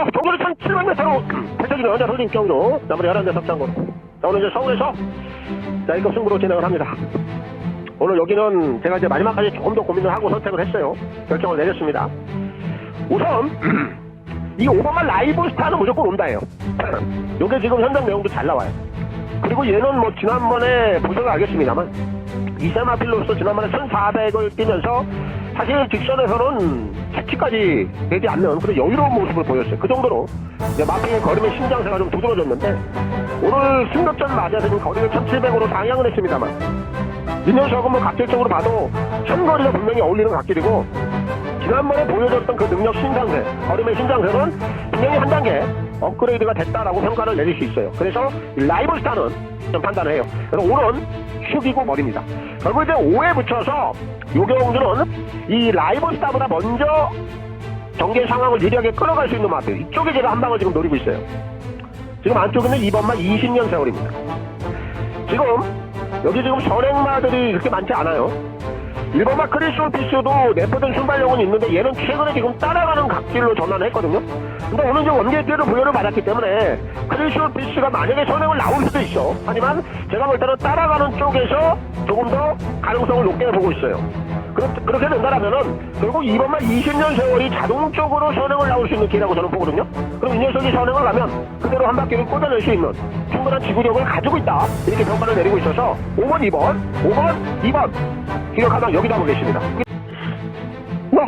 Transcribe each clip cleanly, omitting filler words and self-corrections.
동굴이 1700m로 펼쳐지는 현재 홀딩 경기로 나머지 11대 석장고로. 자, 오늘 이제 서울에서 자, 1급 승부로 진행을 합니다. 오늘 여기는 제가 이제 마지막까지 조금 더 고민을 하고 선택을 했어요. 결정을 내렸습니다. 우선 이 5번만 라이브 스타는 무조건 온다예요. 요게 지금 현장 내용도 잘 나와요. 그리고 얘는 뭐 지난번에 보셔서 알겠습니다만 이세마필로서 지난번에 1400을 뛰면서 사실 직선에서는 채취까지 되지 않는 그런 여유로운 모습을 보였어요. 그 정도로 이제 마피의 걸음의 신장세가 좀 두드러졌는데 오늘 승급전 맞아서 지금 거리를 1700으로 상향을 했습니다만 이 녀석은 뭐 각질적으로 봐도 현거리가 분명히 어울리는 각질이고 지난번에 보여줬던 그 능력 신장세, 걸음의 신장세는 분명히 한 단계 업그레이드가 됐다라고 평가를 내릴 수 있어요. 그래서 라이브 스타는 좀 판단을 해요. 그래서 오는 슉이고 머리입니다. 결국 이제 5에 붙여서 요경주는 이 라이브 스타보다 먼저 경기 상황을 유리하게 끌어갈 수 있는 마트 이쪽에 제가 한 방을 지금 노리고 있어요. 지금 안쪽에는 2번마 20년 세월입니다. 지금 여기 지금 선행마들이 그렇게 많지 않아요. 1번마 크리스올피스도 내포된 순발력은 있는데 얘는 최근에 지금 따라가는 각질로 전환했거든요. 근데 오늘 이제 원게이트로 부여를 받았기 때문에 크리스올피스가 만약에 선행을 나올 수도 있어. 하지만 제가 볼 때는 따라가는 쪽에서 조금 더 가능성을 높게 보고 있어요. 그렇게 된다라면은 결국 2번만 20년 세월이 자동적으로 선행을 나올 수 있는 길이라고 저는 보거든요. 그럼 이 녀석이 선행을 가면 그대로 한 바퀴를 꽂아낼 수 있는 충분한 지구력을 가지고 있다. 이렇게 평가를 내리고 있어서 5번, 2번 기력하면 여기다 보겠습니다.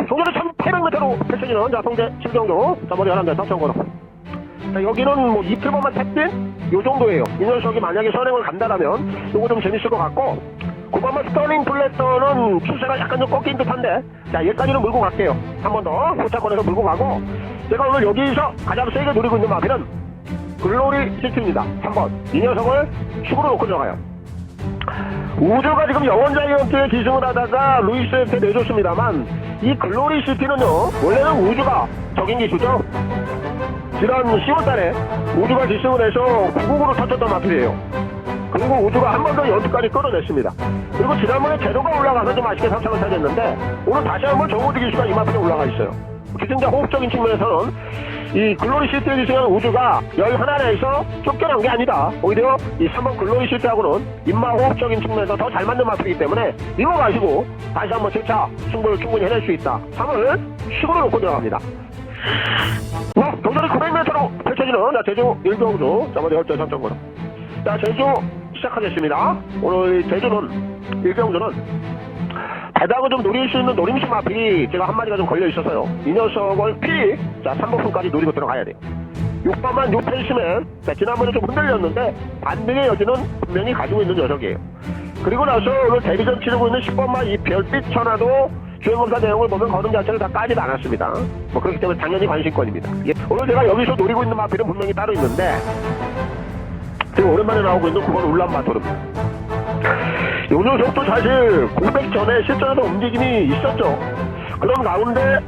종전은 1800m로 펼쳐지는 자, 성재 7경도 자, 머리 11대 석천고로. 자, 여기는 뭐 이틀번만 택진 요 정도예요. 이 녀석이 만약에 선행을 간다라면 요거 좀 재밌을 것 같고 9번만 스터닝 플래터는 추세가 약간 좀 꺾인 듯한데 자, 얘까지는 몰고 갈게요. 한 번 더 포착권에서 몰고 가고 제가 오늘 여기서 가장 세게 노리고 있는 마피는 글로리 시티입니다. 3번 이 녀석을 축으로 놓고 들어가요. 우주가 지금 영원 자이언트에 기승을 하다가 루이스한테 내줬습니다만 이 글로리 시티는요 원래는 우주가 적인 기수죠. 지난 10월달에 우주가 기승을 해서 9국으로 터쳤던 마필이에요. 그리고 우주가 한 번 더 연투까지 끌어냈습니다. 그리고 지난번에 제도가 올라가서 좀 아쉽게 3차를 차지했는데 오늘 다시 한번 정우드 기수가 이 마필에 올라가 있어요. 기승자 호흡적인 측면에서는 이 글로리 시트에 기승한 우주가 11에서 쫓겨난 게 아니다. 오히려 이 3번 글로리 시트하고는 입마 호흡적인 측면에서 더 잘 맞는 마필이기 때문에 이거 가지고 다시 한번 7차 승부를 충분히 해낼 수 있다. 3을 식으로 놓고 들어갑니다. 동전이 900m로 펼쳐지는 자, 제주 1경주 자, 먼저 혈전 3.9로 자, 제주 시작하겠습니다. 오늘 제주는 1경주는 바닥을 좀 노릴 수 있는 노림수 마필이 제가 한 마리가 좀 걸려 있어서요. 이 녀석을 필히 자 3번fun까지 노리고 들어가야 돼요. 6번만 요펜시맨 자 지난번에 좀 흔들렸는데 반등의 여지는 분명히 가지고 있는 녀석이에요. 그리고 나서 오늘 데뷔전 치르고 있는 10번만 이 별빛 천하도 주행검사 내용을 보면 걸음 자체를 다 까지도 않았습니다. 뭐 그렇기 때문에 당연히 관심권입니다. 오늘 제가 여기서 노리고 있는 마필은 분명히 따로 있는데 지금 오랜만에 나오고 있는 9번 울란바토르입니다. 이 녀석도 사실 공백 전에 실전에서 움직임이 있었죠. 그런 가운데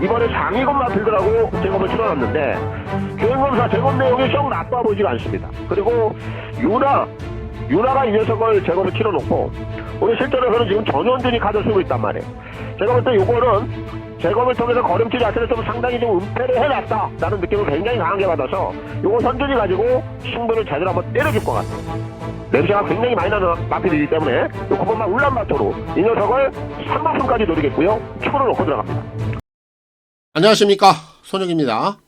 이번에 상위검 마필들하고 제검을 치러놨는데 주행검사 제검 내용이 썩 나빠 보이지가 않습니다. 그리고 유나가 이 녀석을 제검을 치러놓고 오늘 실전에서는 지금 전현준이 카드를 쓰고 있단 말이에요. 제가 볼 때 요거는 제검을 통해서 걸음질 자체를 좀 상당히 좀 은폐를 해놨다 라는 느낌을 굉장히 강하게 받아서 요거 현준이 가지고 승부를 제대로 한번 때려줄 것 같아요. 냄새가 굉장히 많이 나는 마필이기 때문에 요 9번만 울란바토로 이 녀석을 3번fun까지 노리겠고요. 축으로 놓고 들어갑니다. 안녕하십니까, 손혁입니다.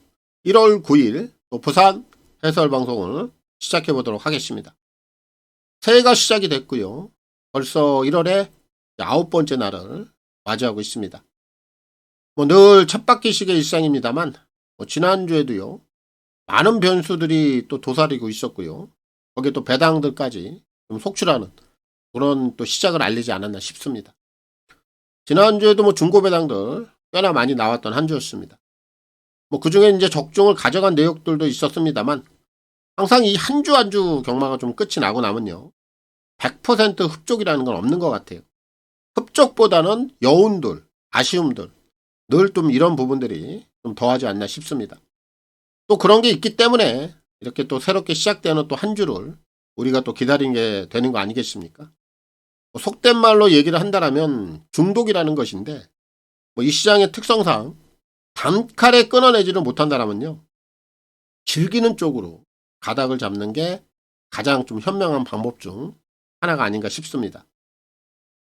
1월 9일 또 부산 해설방송을 시작해보도록 하겠습니다. 새해가 시작이 됐고요. 벌써 1월에 9번째 날을 맞이하고 있습니다. 뭐 늘 쳇바퀴식의 일상입니다만 지난주에도요 많은 변수들이 또 도사리고 있었고요. 거기에 또 배당들까지 좀 속출하는 그런 또 시작을 알리지 않았나 싶습니다. 지난주에도 뭐 중고 배당들 꽤나 많이 나왔던 한 주였습니다. 뭐 그중에 이제 적중을 가져간 내역들도 있었습니다만 항상 이 한 주 한 주 경마가 좀 끝이 나고 나면요 100% 흡족이라는 건 없는 것 같아요. 흡족보다는 여운들, 아쉬움들 늘 좀 이런 부분들이 좀 더하지 않나 싶습니다. 또 그런 게 있기 때문에 이렇게 또 새롭게 시작되는 또 한 주를 우리가 또 기다린 게 되는 거 아니겠습니까? 속된 말로 얘기를 한다라면 중독이라는 것인데 이 시장의 특성상 단칼에 끊어내지를 못한다라면요 즐기는 쪽으로 가닥을 잡는 게 가장 좀 현명한 방법 중 하나가 아닌가 싶습니다.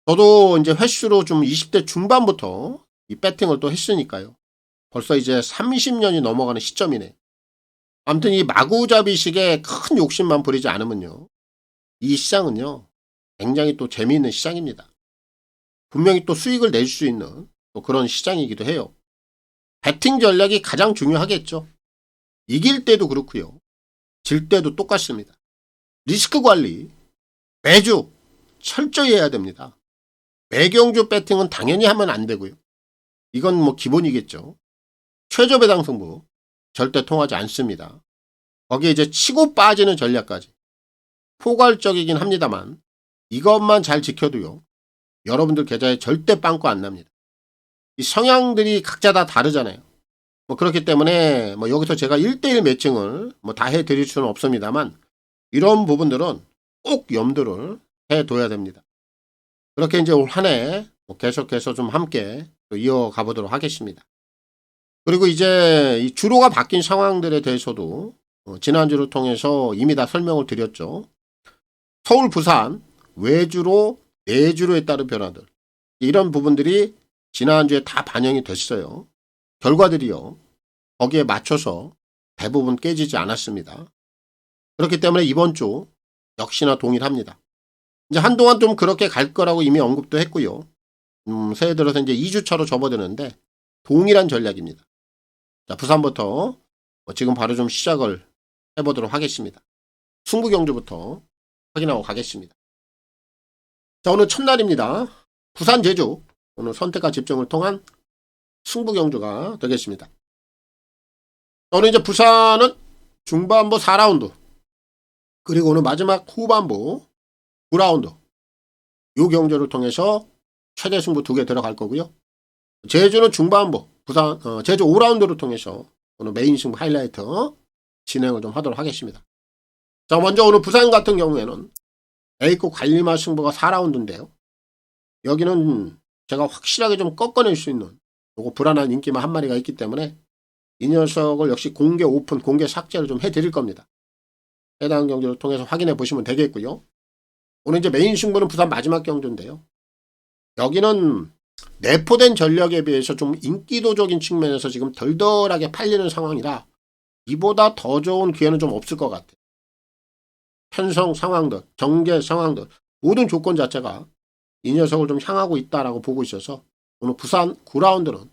저도 이제 횟수로 좀 20대 중반부터 이 배팅을 또 했으니까요. 벌써 이제 30년이 넘어가는 시점이네. 아무튼 이 마구잡이식에 큰 욕심만 부리지 않으면요. 이 시장은요. 굉장히 또 재미있는 시장입니다. 분명히 또 수익을 낼 수 있는 또 그런 시장이기도 해요. 배팅 전략이 가장 중요하겠죠. 이길 때도 그렇고요. 질 때도 똑같습니다. 리스크 관리 매주 철저히 해야 됩니다. 매경주 배팅은 당연히 하면 안 되고요. 이건 뭐 기본이겠죠. 최저 배당 승부 절대 통하지 않습니다. 거기에 이제 치고 빠지는 전략까지 포괄적이긴 합니다만 이것만 잘 지켜도요. 여러분들 계좌에 절대 빵꾸 안 납니다. 이 성향들이 각자 다 다르잖아요. 뭐 그렇기 때문에 뭐 여기서 제가 1대1 매칭을 뭐 다 해드릴 수는 없습니다만 이런 부분들은 꼭 염두를 해둬야 됩니다. 그렇게 이제 올 한 해 계속해서 좀 함께 또 이어가 보도록 하겠습니다. 그리고 이제 이 주로가 바뀐 상황들에 대해서도 지난주를 통해서 이미 다 설명을 드렸죠. 서울, 부산, 외주로, 내주로에 따른 변화들. 이런 부분들이 지난주에 다 반영이 됐어요. 결과들이요. 거기에 맞춰서 대부분 깨지지 않았습니다. 그렇기 때문에 이번 주 역시나 동일합니다. 이제 한동안 좀 그렇게 갈 거라고 이미 언급도 했고요. 새해 들어서 이제 2주차로 접어드는데 동일한 전략입니다. 자, 부산부터 지금 바로 좀 시작을 해보도록 하겠습니다. 승부 경주부터 확인하고 가겠습니다. 자, 오늘 첫날입니다. 부산, 제주 오늘 선택과 집중을 통한 승부 경주가 되겠습니다. 오늘 이제 부산은 중반부 4라운드 그리고 오늘 마지막 후반부 9라운드 요 경주를 통해서 최대 승부 2개 들어갈 거고요. 제주는 중반부 부산 제주 5라운드를 통해서 오늘 메인 승부 하이라이트 진행을 좀 하도록 하겠습니다. 자, 먼저 오늘 부산 같은 경우에는 A급 관리마 승부가 4라운드인데요. 여기는 제가 확실하게 좀 꺾어낼 수 있는 요거 불안한 인기마 한 마리가 있기 때문에 이 녀석을 역시 공개 오픈, 공개 삭제를 좀 해드릴 겁니다. 해당 경주를 통해서 확인해 보시면 되겠고요. 오늘 이제 메인 승부는 부산 마지막 경주인데요. 여기는 내포된 전력에 비해서 좀 인기도적인 측면에서 지금 덜덜하게 팔리는 상황이라 이보다 더 좋은 기회는 좀 없을 것 같아요. 편성 상황들, 경계 상황들 모든 조건 자체가 이 녀석을 좀 향하고 있다라고 보고 있어서 오늘 부산 9라운드는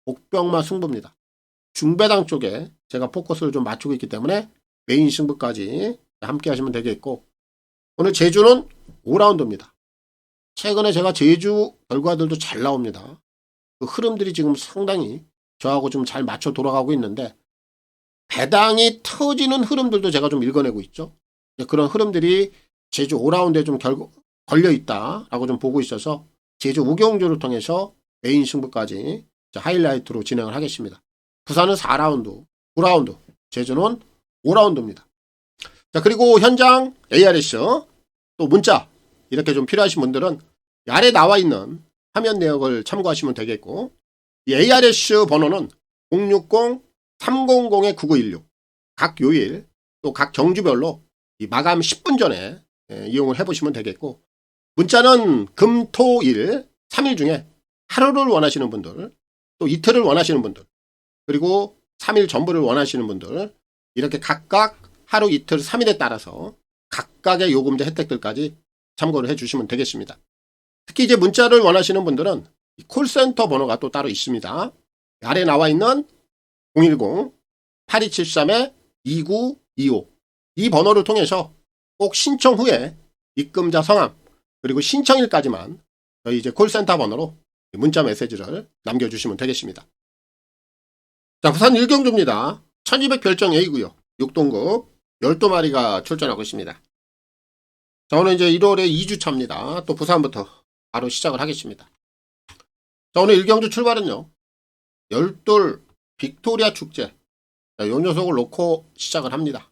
복병마 승부입니다. 중배당 쪽에 제가 포커스를 좀 맞추고 있기 때문에 메인 승부까지 함께 하시면 되겠고 오늘 제주는 5라운드입니다. 최근에 제가 제주 결과들도 잘 나옵니다. 그 흐름들이 지금 상당히 저하고 좀 잘 맞춰 돌아가고 있는데 배당이 터지는 흐름들도 제가 좀 읽어내고 있죠. 그런 흐름들이 제주 5라운드에 좀 걸려 있다라고 좀 보고 있어서 제주 우경주를 통해서 메인 승부까지 하이라이트로 진행을 하겠습니다. 부산은 4라운드, 9라운드, 제주는 5라운드입니다. 자, 그리고 현장 ARS 또 문자 이렇게 좀 필요하신 분들은 아래 나와 있는 화면 내역을 참고하시면 되겠고 이 ARS 번호는 060-300-9916 각 요일 또 각 경주별로 이 마감 10분 전에 이용을 해보시면 되겠고 문자는 금, 토, 일 3일 중에 하루를 원하시는 분들 또 이틀을 원하시는 분들 그리고 3일 전부를 원하시는 분들 이렇게 각각 하루, 이틀, 3일에 따라서 각각의 요금제 혜택들까지 참고를 해주시면 되겠습니다. 특히 이제 문자를 원하시는 분들은 콜센터 번호가 또 따로 있습니다. 아래 나와 있는 010-8273-2925 이 번호를 통해서 꼭 신청 후에 입금자 성함 그리고 신청일까지만 저희 이제 콜센터 번호로 문자 메시지를 남겨주시면 되겠습니다. 자, 부산 1경주입니다. 1200 별정 A고요. 6동급 12마리가 출전하고 있습니다. 자, 오늘 이제 1월에 2주차입니다. 또 부산부터 바로 시작을 하겠습니다. 자, 오늘 1경주 출발은요. 열돌 빅토리아 축제. 자, 이 녀석을 놓고 시작을 합니다.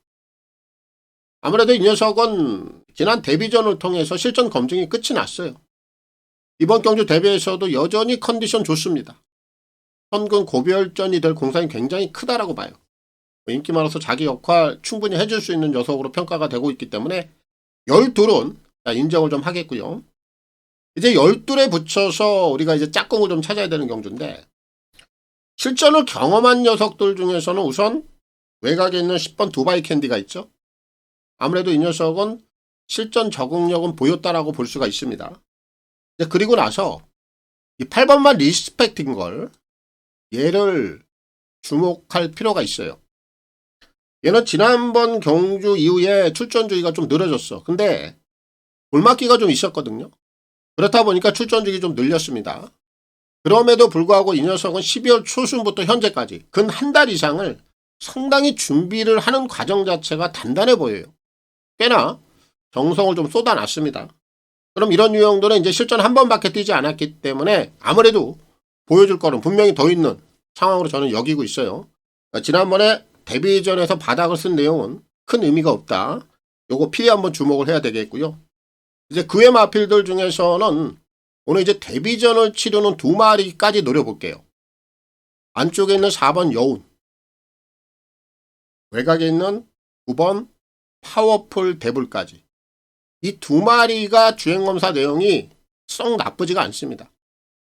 아무래도 이 녀석은 지난 데뷔전을 통해서 실전 검증이 끝이 났어요. 이번 경주 대회에서도 여전히 컨디션 좋습니다. 현근 고별전이 될 공산이 굉장히 크다라고 봐요. 인기 많아서 자기 역할 충분히 해줄 수 있는 녀석으로 평가가 되고 있기 때문에 12은 인정을 좀 하겠고요. 이제 12에 붙여서 우리가 이제 짝꿍을 좀 찾아야 되는 경주인데, 실전을 경험한 녀석들 중에서는 우선 외곽에 있는 10번 두바이 캔디가 있죠. 아무래도 이 녀석은 실전 적응력은 보였다라고 볼 수가 있습니다. 그리고 나서 이 8번만 리스펙트인 걸, 얘를 주목할 필요가 있어요. 얘는 지난번 경주 이후에 출전 주기가 좀 늘어졌어. 근데 골맞기가 좀 있었거든요. 그렇다 보니까 출전 주기 좀 늘렸습니다. 그럼에도 불구하고 이 녀석은 12월 초순부터 현재까지 근 한 달 이상을 상당히 준비를 하는 과정 자체가 단단해 보여요. 꽤나 정성을 좀 쏟아놨습니다. 그럼 이런 유형들은 이제 실전 한 번밖에 뛰지 않았기 때문에 아무래도 보여줄 거는 분명히 더 있는 상황으로 저는 여기고 있어요. 지난번에 데뷔전에서 바닥을 쓴 내용은 큰 의미가 없다. 요거 필히 한번 주목을 해야 되겠고요. 이제 그외 마필들 중에서는 오늘 이제 데뷔전을 치르는 2마리까지 노려볼게요. 안쪽에 있는 4번 여운, 외곽에 있는 9번 파워풀 데블까지. 이 2마리가 주행검사 내용이 썩 나쁘지가 않습니다.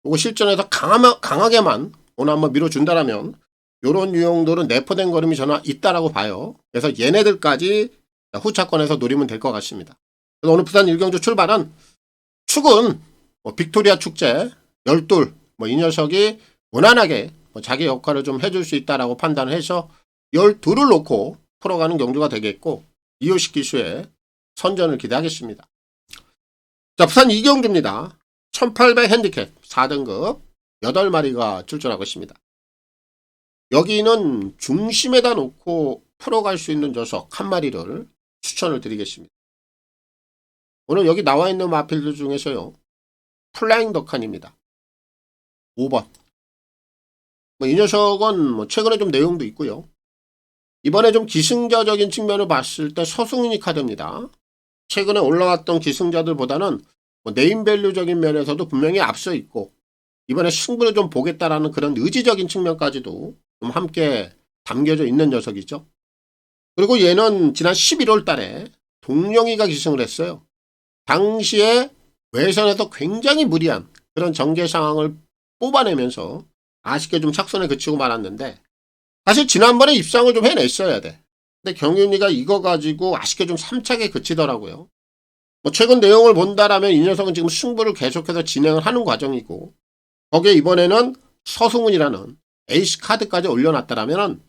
그리고 실전에서 강하게만 오늘 한번 밀어준다라면 이런 유형들은 내포된 걸음이 저는 있다라고 봐요. 그래서 얘네들까지 후차권에서 노리면 될 것 같습니다. 그래서 오늘 부산 일경주 출발은 축은 빅토리아 축제 12, 이 녀석이 무난하게 자기 역할을 좀 해줄 수 있다라고 판단을 해서 12를 놓고 풀어가는 경주가 되겠고, 이호식 기수의 선전을 기대하겠습니다. 자, 부산 이경주입니다. 1800 핸디캡 4등급 8마리가 출전하고 있습니다. 여기는 중심에다 놓고 풀어갈 수 있는 녀석 한 마리를 추천을 드리겠습니다. 오늘 여기 나와 있는 마필들 중에서요, 플라잉 덕한입니다. 5번. 이 녀석은 최근에 좀 내용도 있고요. 이번에 좀 기승자적인 측면을 봤을 때 서승훈이 카드입니다. 최근에 올라왔던 기승자들보다는 네임밸류적인 면에서도 분명히 앞서 있고, 이번에 승부를 좀 보겠다라는 그런 의지적인 측면까지도 좀 함께 담겨져 있는 녀석이죠. 그리고 얘는 지난 11월 달에 동영이가 기승을 했어요. 당시에 외선에서 굉장히 무리한 그런 전개 상황을 뽑아내면서 아쉽게 좀 착선에 그치고 말았는데, 사실 지난번에 입상을 좀 해냈어야 돼. 근데 경윤이가 이거 가지고 아쉽게 좀 3착에 그치더라고요. 최근 내용을 본다라면 이 녀석은 지금 승부를 계속해서 진행을 하는 과정이고, 거기에 이번에는 서승훈이라는 에이스 카드까지 올려놨다라면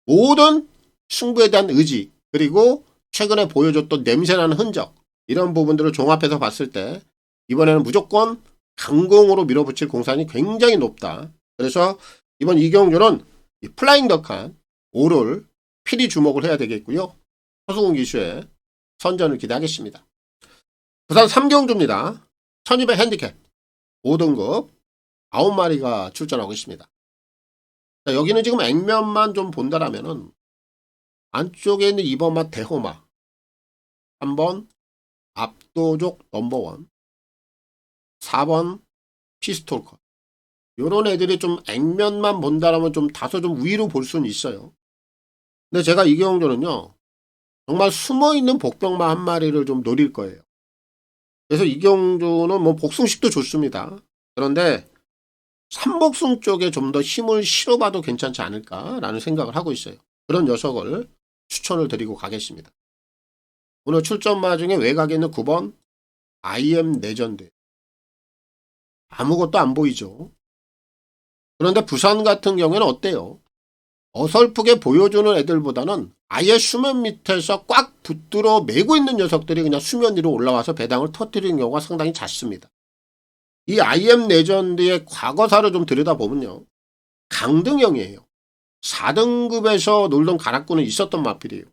모든 승부에 대한 의지, 그리고 최근에 보여줬던 냄새나는 흔적, 이런 부분들을 종합해서 봤을 때 이번에는 무조건 강공으로 밀어붙일 공산이 굉장히 높다. 그래서 이번 이경주는 이 플라잉 덕한 5를 필히 주목을 해야 되겠고요. 서승훈 기수의 선전을 기대하겠습니다. 부산 3경주입니다. 1200 핸디캡 5등급 9마리가 출전하고 있습니다. 자, 여기는 지금 액면만 좀 본다라면은 안쪽에 있는 2번마 대호마, 3번 압도적 넘버원, 4번 피스톨컷, 요런 애들이 좀 액면만 본다라면 좀 다소 좀 위로 볼 수는 있어요. 근데 제가 이 경주는요, 정말 숨어있는 복병마 한 마리를 좀 노릴 거예요. 그래서 이 경주는 복숭식도 좋습니다. 그런데 삼복숭 쪽에 좀 더 힘을 실어봐도 괜찮지 않을까라는 생각을 하고 있어요. 그런 녀석을 추천을 드리고 가겠습니다. 오늘 출전마 중에 외곽에 있는 9번 IM 레전드. 아무것도 안 보이죠. 그런데 부산 같은 경우에는 어때요? 어설프게 보여주는 애들보다는 아예 수면 밑에서 꽉 붙들어 매고 있는 녀석들이 그냥 수면 위로 올라와서 배당을 터뜨리는 경우가 상당히 잦습니다. 이 IM 레전드의 과거사를 좀 들여다보면요, 강등형이에요. 4등급에서 놀던 가락구는 있었던 마필이에요.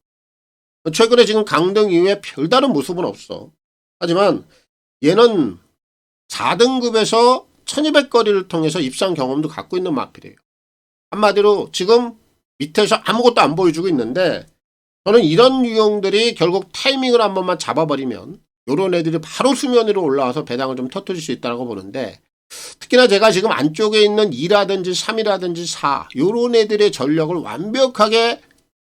최근에 지금 강등 이후에 별다른 모습은 없어. 하지만 얘는 4등급에서 1200거리를 통해서 입상 경험도 갖고 있는 마필이에요. 한마디로 지금 밑에서 아무것도 안 보여주고 있는데, 저는 이런 유형들이 결국 타이밍을 한 번만 잡아버리면 요런 애들이 바로 수면 위로 올라와서 배당을 좀 터뜨릴 수 있다고 보는데, 특히나 제가 지금 안쪽에 있는 2라든지 3이라든지 4 요런 애들의 전력을 완벽하게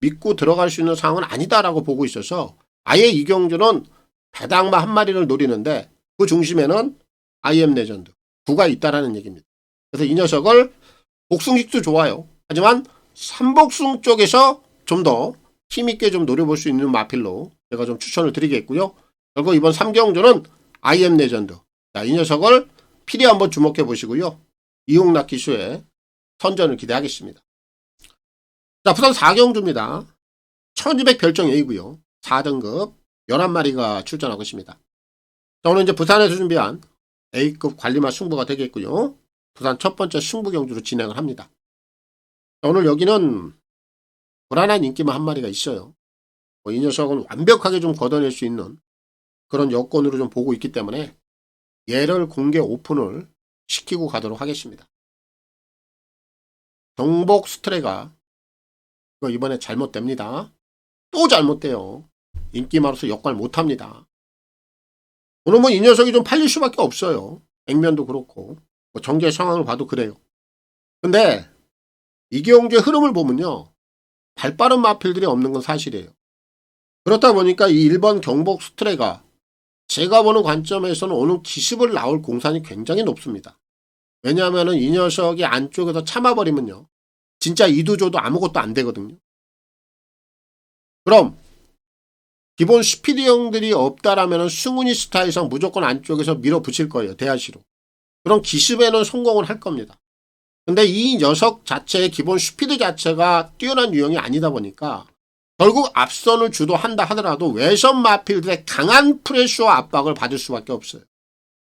믿고 들어갈 수 있는 상황은 아니다라고 보고 있어서 아예 이경주는 배당마 한 마리를 노리는데 그 중심에는 IM 레전드 9가 있다라는 얘기입니다. 그래서 이 녀석을 복숭식도 좋아요. 하지만 삼복숭 쪽에서 좀 더 힘있게 좀 노려볼 수 있는 마필로 제가 좀 추천을 드리겠고요. 결국 이번 3경주는 IM 레전드. 자, 이 녀석을 필히 한번 주목해 보시고요. 이용락 기수의 선전을 기대하겠습니다. 자, 부산 4경주입니다. 1200 별정 A고요. 4등급 11마리가 출전하고 있습니다. 자, 오늘 이제 부산에서 준비한 A급 관리마 승부가 되겠고요. 부산 첫 번째 승부 경주로 진행을 합니다. 자, 오늘 여기는 불안한 인기만 한 마리가 있어요. 이 녀석은 완벽하게 좀 걷어낼 수 있는 그런 여건으로 좀 보고 있기 때문에 얘를 공개 오픈을 시키고 가도록 하겠습니다. 경복 스트레가 이거 이번에 잘못됩니다. 또 잘못돼요. 인기마로서 역할 못합니다. 오늘 뭐 이 녀석이 좀 팔릴 수밖에 없어요. 액면도 그렇고 뭐 전개 상황을 봐도 그래요. 근데 이경주의 흐름을 보면요. 발빠른 마필들이 없는 건 사실이에요. 그렇다 보니까 이 1번 경복 스트레가 제가 보는 관점에서는 오늘 기습을 나올 공산이 굉장히 높습니다. 왜냐하면 이 녀석이 안쪽에서 참아버리면요. 진짜 이도저도 아무것도 안 되거든요. 그럼 기본 스피드형들이 없다라면 승훈이 스타일상 무조건 안쪽에서 밀어붙일 거예요. 대하시로. 그럼 기습에는 성공을 할 겁니다. 근데 이 녀석 자체의 기본 스피드 자체가 뛰어난 유형이 아니다 보니까 결국 앞선을 주도한다 하더라도 외선 마필들의 강한 프레쉬와 압박을 받을 수밖에 없어요.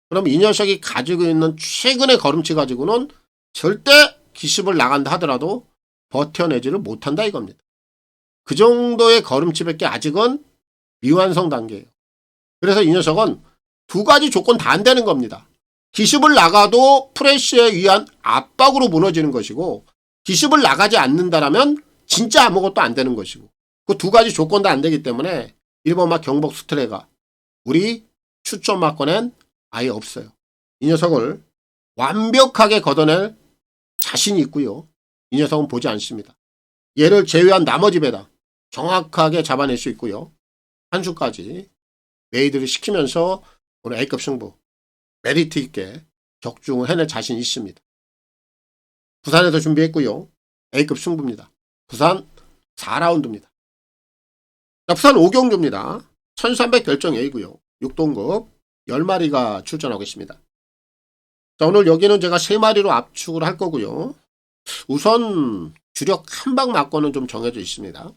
그럼 이 녀석이 가지고 있는 최근의 걸음치 가지고는 절대 기습을 나간다 하더라도 버텨내지를 못한다 이겁니다. 그 정도의 걸음치밖에 아직은 미완성 단계예요. 그래서 이 녀석은 두 가지 조건 다 안 되는 겁니다. 기습을 나가도 프레쉬에 의한 압박으로 무너지는 것이고 기습을 나가지 않는다라면 진짜 아무것도 안 되는 것이고 그 두 가지 조건 다 안 되기 때문에 1번마 경복 스트레가 우리 추천 막권엔 아예 없어요. 이 녀석을 완벽하게 걷어낼 자신이 있고요. 이 녀석은 보지 않습니다. 얘를 제외한 나머지 배당 정확하게 잡아낼 수 있고요. 한 수까지 메이드를 시키면서 오늘 A급 승부 메리트 있게 격중을 해낼 자신이 있습니다. 부산에서 준비했고요. A급 승부입니다. 부산 4라운드입니다. 자, 부산 5경주입니다. 1300 결정 A고요. 6동급 10마리가 출전하고 있습니다. 자, 오늘 여기는 제가 3마리로 압축을 할 거고요. 우선 주력 한방 막권은 좀 정해져 있습니다.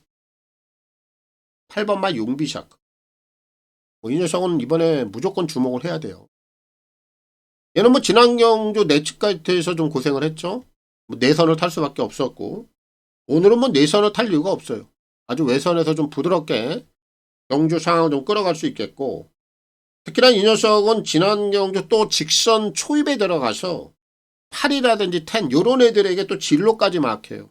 8번마 용비샤크. 이 녀석은 이번에 무조건 주목을 해야 돼요. 얘는 뭐 지난 경주 내측까지에서 좀 고생을 했죠. 뭐 내선을 탈 수밖에 없었고 오늘은 뭐 내선을 탈 이유가 없어요. 아주 외선에서 좀 부드럽게 경주 상황을 좀 끌어갈 수 있겠고 특히나 이 녀석은 지난 경주 또 직선 초입에 들어가서 8이라든지 10 요런 애들에게 또 진로까지 막혀요.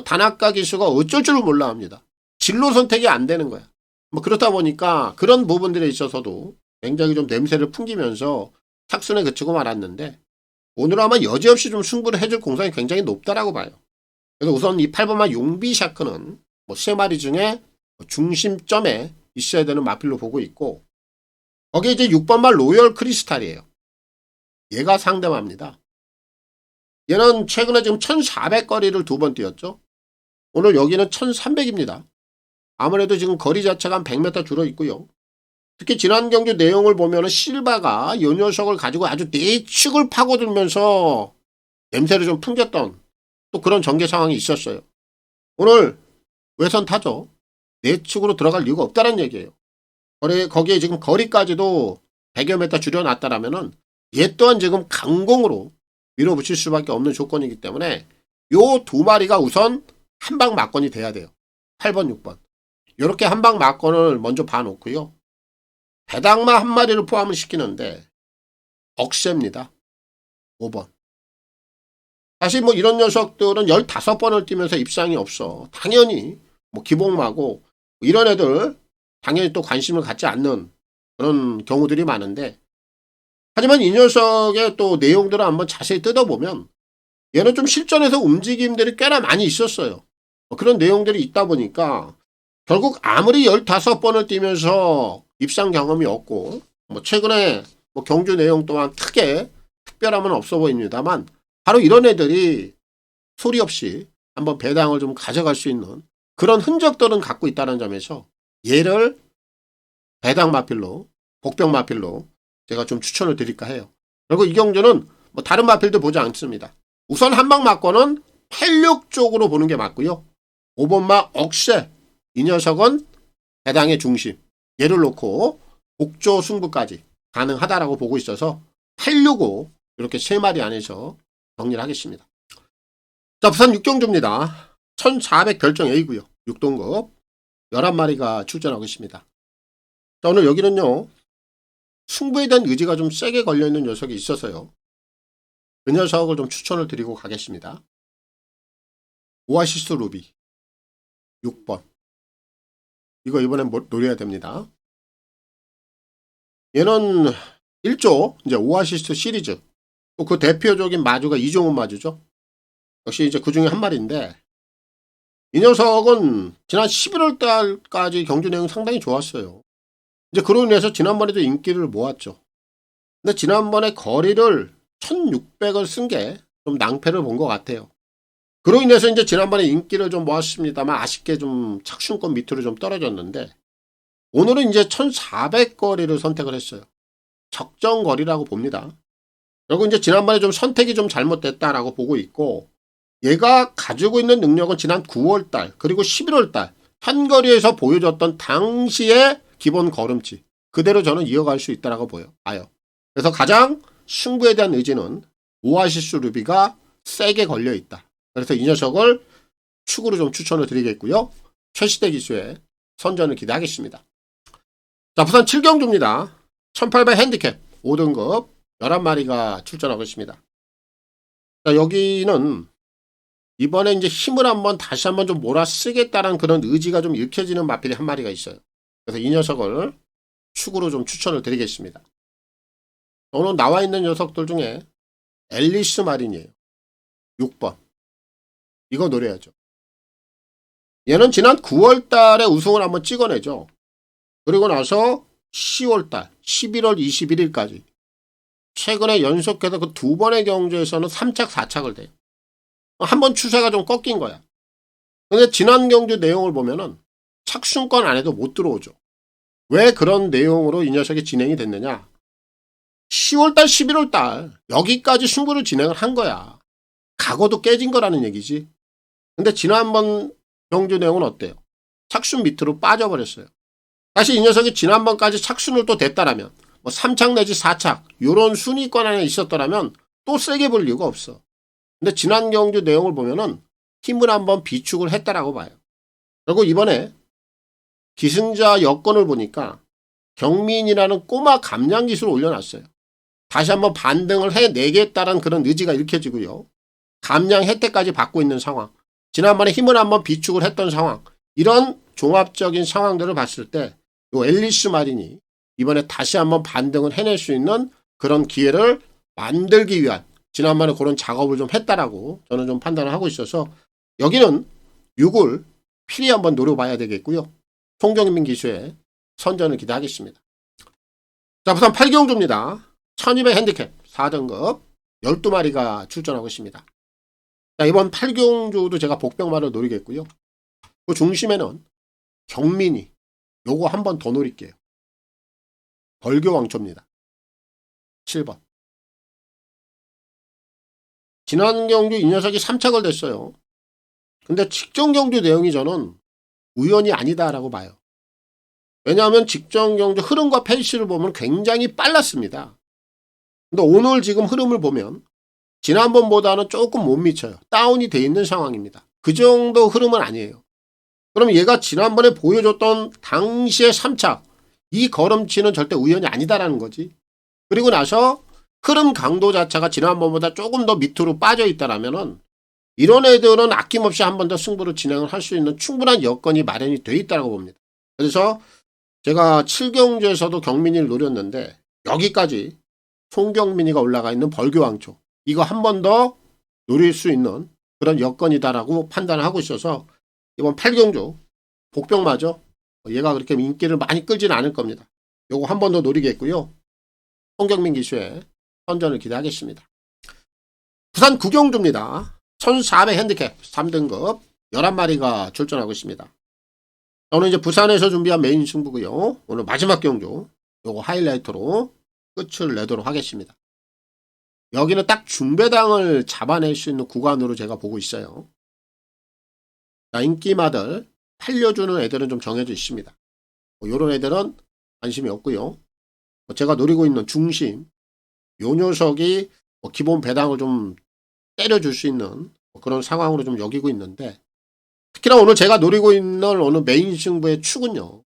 단학가 기수가 어쩔 줄 몰라 합니다. 진로 선택이 안 되는 거야. 뭐 그렇다 보니까 그런 부분들에 있어서도 굉장히 좀 냄새를 풍기면서 착순에 그치고 말았는데 오늘 아마 여지없이 좀 승부를 해줄 공산이 굉장히 높다라고 봐요. 그래서 우선 이 8번마 용비샤크는 뭐 3마리 중에 중심점에 있어야 되는 마필로 보고 있고 거기에 이제 6번마 로열 크리스탈이에요. 얘가 상대마입니다. 얘는 최근에 지금 1400거리를 2번 뛰었죠. 오늘 여기는 1300입니다. 아무래도 지금 거리 자체가 한 100m 줄어 있고요. 특히 지난 경주 내용을 보면 실바가 이 녀석을 가지고 아주 내측을 파고들면서 냄새를 좀 풍겼던 또 그런 전개 상황이 있었어요. 오늘 외선 타죠. 내측으로 들어갈 이유가 없다는 얘기예요. 거기에 지금 거리까지도 100여 m 줄여놨다라면은 얘 또한 지금 강공으로 밀어붙일 수밖에 없는 조건이기 때문에 요 두 마리가 우선 한방 막건이 돼야 돼요. 8번, 6번. 이렇게 한방 막건을 먼저 봐놓고요. 배당마 한 마리를 포함을 시키는데 억세입니다. 5번. 사실 뭐 이런 녀석들은 15번을 뛰면서 입상이 없어. 당연히 뭐 기복마고 이런 애들 당연히 또 관심을 갖지 않는 그런 경우들이 많은데 하지만 이 녀석의 또 내용들을 한번 자세히 뜯어보면 얘는 좀 실전에서 움직임들이 꽤나 많이 있었어요. 그런 내용들이 있다 보니까 결국 아무리 15번을 뛰면서 입상 경험이 없고 최근에 경주 내용 또한 크게 특별함은 없어 보입니다만 바로 이런 애들이 소리 없이 한번 배당을 좀 가져갈 수 있는 그런 흔적들은 갖고 있다는 점에서 얘를 배당 마필로 복병 마필로 제가 좀 추천을 드릴까 해요. 그리고 이 경주는 다른 마필도 보지 않습니다. 우선 한방 맞고는 86 쪽으로 보는 게 맞고요. 5번마 억새 이 녀석은 배당의 중심 얘를 놓고 복조 승부까지 가능하다라고 보고 있어서 865 이렇게 3마리 안에서 정리를 하겠습니다. 자, 부산 6경주입니다. 1400 결정 A고요. 6동급 11마리가 출전하고 있습니다. 자, 오늘 여기는요. 승부에 대한 의지가 좀 세게 걸려있는 녀석이 있어서요. 그 녀석을 좀 추천을 드리고 가겠습니다. 오아시스 루비 6번 이거 이번엔 노려야 됩니다. 얘는 1조 이제 오아시스 시리즈 또 그 대표적인 마주가 이종훈 마주죠. 역시 이제 그 중에 한 마리인데 이 녀석은 지난 11월 달까지 경주 내용 상당히 좋았어요. 이제 그로 인해서 지난번에도 인기를 모았죠. 근데 지난번에 거리를 1600을 쓴 게 좀 낭패를 본 것 같아요. 그로 인해서 이제 지난번에 인기를 좀 모았습니다만 아쉽게 좀 착순권 밑으로 좀 떨어졌는데 오늘은 이제 1400 거리를 선택을 했어요. 적정 거리라고 봅니다. 그리고 이제 지난번에 좀 선택이 좀 잘못됐다라고 보고 있고 얘가 가지고 있는 능력은 지난 9월달 그리고 11월달 한거리에서 보여줬던 당시의 기본 걸음치 그대로 저는 이어갈 수 있다라고 봐요. 그래서 가장 승부에 대한 의지는 오아시스 루비가 세게 걸려있다. 그래서 이 녀석을 축으로 좀 추천을 드리겠고요. 최시대 기수의 선전을 기대하겠습니다. 자, 부산 7경주입니다. 1800 핸디캡 5등급 11마리가 출전하고 있습니다. 자, 여기는 이번에 이제 힘을 다시 한번 좀 몰아쓰겠다는 그런 의지가 좀 읽혀지는 마필이 한 마리가 있어요. 그래서 이 녀석을 축으로 좀 추천을 드리겠습니다. 오늘 나와 있는 녀석들 중에 앨리스 마린이에요. 6번. 이거 노려야죠. 얘는 지난 9월 달에 우승을 한번 찍어내죠. 그리고 나서 10월 달, 11월 21일까지 최근에 연속해서 그 두 번의 경주에서는 3착, 4착을 돼요. 한번 추세가 좀 꺾인 거야. 근데 지난 경주 내용을 보면은 착순권 안에도 못 들어오죠. 왜 그런 내용으로 이 녀석이 진행이 됐느냐? 10월달, 11월달 여기까지 승부를 진행을 한 거야. 각오도 깨진 거라는 얘기지. 근데 지난번 경주 내용은 어때요? 착순 밑으로 빠져버렸어요. 사실 이 녀석이 지난번까지 착순을 또 됐다라면 3착 내지 4착 이런 순위권 안에 있었더라면 또 세게 볼 이유가 없어. 근데 지난 경주 내용을 보면은 힘을 한번 비축을 했다라고 봐요. 그리고 이번에 기승자 여건을 보니까 경민이라는 꼬마 감량 기술을 올려놨어요. 다시 한번 반등을 해내겠다는 그런 의지가 읽혀지고요. 감량 혜택까지 받고 있는 상황. 지난번에 힘을 한번 비축을 했던 상황. 이런 종합적인 상황들을 봤을 때 이 앨리스 마린이 이번에 다시 한번 반등을 해낼 수 있는 그런 기회를 만들기 위한 지난번에 그런 작업을 좀 했다라고 저는 좀 판단을 하고 있어서 여기는 6을 필히 한번 노려봐야 되겠고요. 송경민 기수의 선전을 기대하겠습니다. 자, 부산 8경주입니다. 1200 핸디캡 4등급 12마리가 출전하고 있습니다. 자, 이번 8경주도 제가 복병마를 노리겠고요. 그 중심에는 경민이 요거 한 번 더 노릴게요. 벌교왕초입니다. 7번. 지난 경주 이 녀석이 3착을 됐어요. 근데 직전 경주 내용이 저는 우연이 아니다라고 봐요. 왜냐하면 직전 경주 흐름과 페이스를 보면 굉장히 빨랐습니다. 근데 오늘 지금 흐름을 보면 지난번보다는 조금 못 미쳐요. 다운이 돼 있는 상황입니다. 그 정도 흐름은 아니에요. 그럼 얘가 지난번에 보여줬던 당시의 3착 이 걸음치는 절대 우연이 아니다라는 거지. 그리고 나서 흐름 강도 자체가 지난번보다 조금 더 밑으로 빠져 있다라면은 이런 애들은 아낌없이 한 번 더 승부를 진행을 할 수 있는 충분한 여건이 마련이 돼 있다고 봅니다. 그래서 제가 7경주에서도 경민이를 노렸는데 여기까지 송경민이가 올라가 있는 벌교왕초 이거 한 번 더 노릴 수 있는 그런 여건이다라고 판단을 하고 있어서 이번 8경주 복병마저 얘가 그렇게 인기를 많이 끌지는 않을 겁니다. 요거 한 번 더 노리겠고요. 송경민 기수의 선전을 기대하겠습니다. 부산 9경주입니다. 1400 핸디캡 3등급 11마리가 출전하고 있습니다. 저는 이제 부산에서 준비한 메인 승부고요. 오늘 마지막 경주 요거 하이라이트로 끝을 내도록 하겠습니다. 여기는 딱 중배당을 잡아낼 수 있는 구간으로 제가 보고 있어요. 자, 인기마들 팔려주는 애들은 좀 정해져 있습니다. 요런 애들은 관심이 없고요. 제가 노리고 있는 중심 요 녀석이 기본 배당을 좀 때려줄 수 있는 그런 상황으로 좀 여기고 있는데, 특히나 오늘 제가 노리고 있는 오늘 메인 승부의 축은요,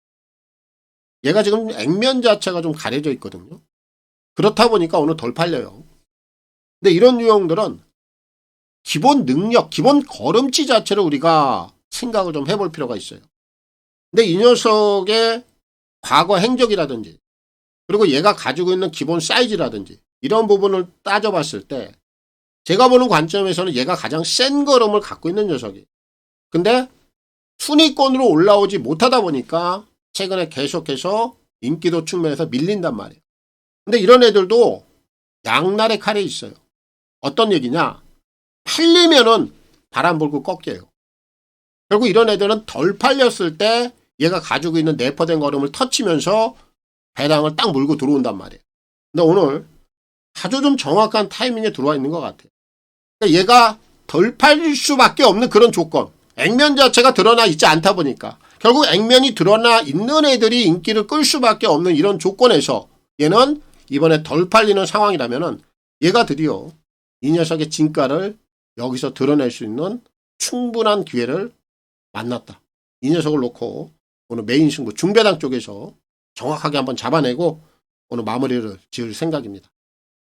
얘가 지금 액면 자체가 좀 가려져 있거든요. 그렇다 보니까 오늘 덜 팔려요. 근데 이런 유형들은 기본 능력, 기본 걸음치 자체를 우리가 생각을 좀 해볼 필요가 있어요. 근데 이 녀석의 과거 행적이라든지, 그리고 얘가 가지고 있는 기본 사이즈라든지 이런 부분을 따져봤을 때 제가 보는 관점에서는 얘가 가장 센 걸음을 갖고 있는 녀석이에요. 근데 순위권으로 올라오지 못하다 보니까 최근에 계속해서 인기도 측면에서 밀린단 말이에요. 근데 이런 애들도 양날의 칼이 있어요. 어떤 얘기냐? 팔리면은 바람 불고 꺾여요. 결국 이런 애들은 덜 팔렸을 때 얘가 가지고 있는 내포된 걸음을 터치면서 배당을 딱 물고 들어온단 말이에요. 근데 오늘 아주 좀 정확한 타이밍에 들어와 있는 것 같아요. 그러니까 얘가 덜 팔릴 수밖에 없는 그런 조건. 액면 자체가 드러나 있지 않다 보니까 결국 액면이 드러나 있는 애들이 인기를 끌 수밖에 없는 이런 조건에서 얘는 이번에 덜 팔리는 상황이라면은 얘가 드디어 이 녀석의 진가를 여기서 드러낼 수 있는 충분한 기회를 만났다. 이 녀석을 놓고 오늘 메인 승부 중배당 쪽에서 정확하게 한번 잡아내고 오늘 마무리를 지을 생각입니다.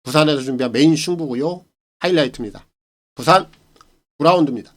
부산에서 준비한 메인 승부고요. 하이라이트입니다. 부산 9라운드입니다.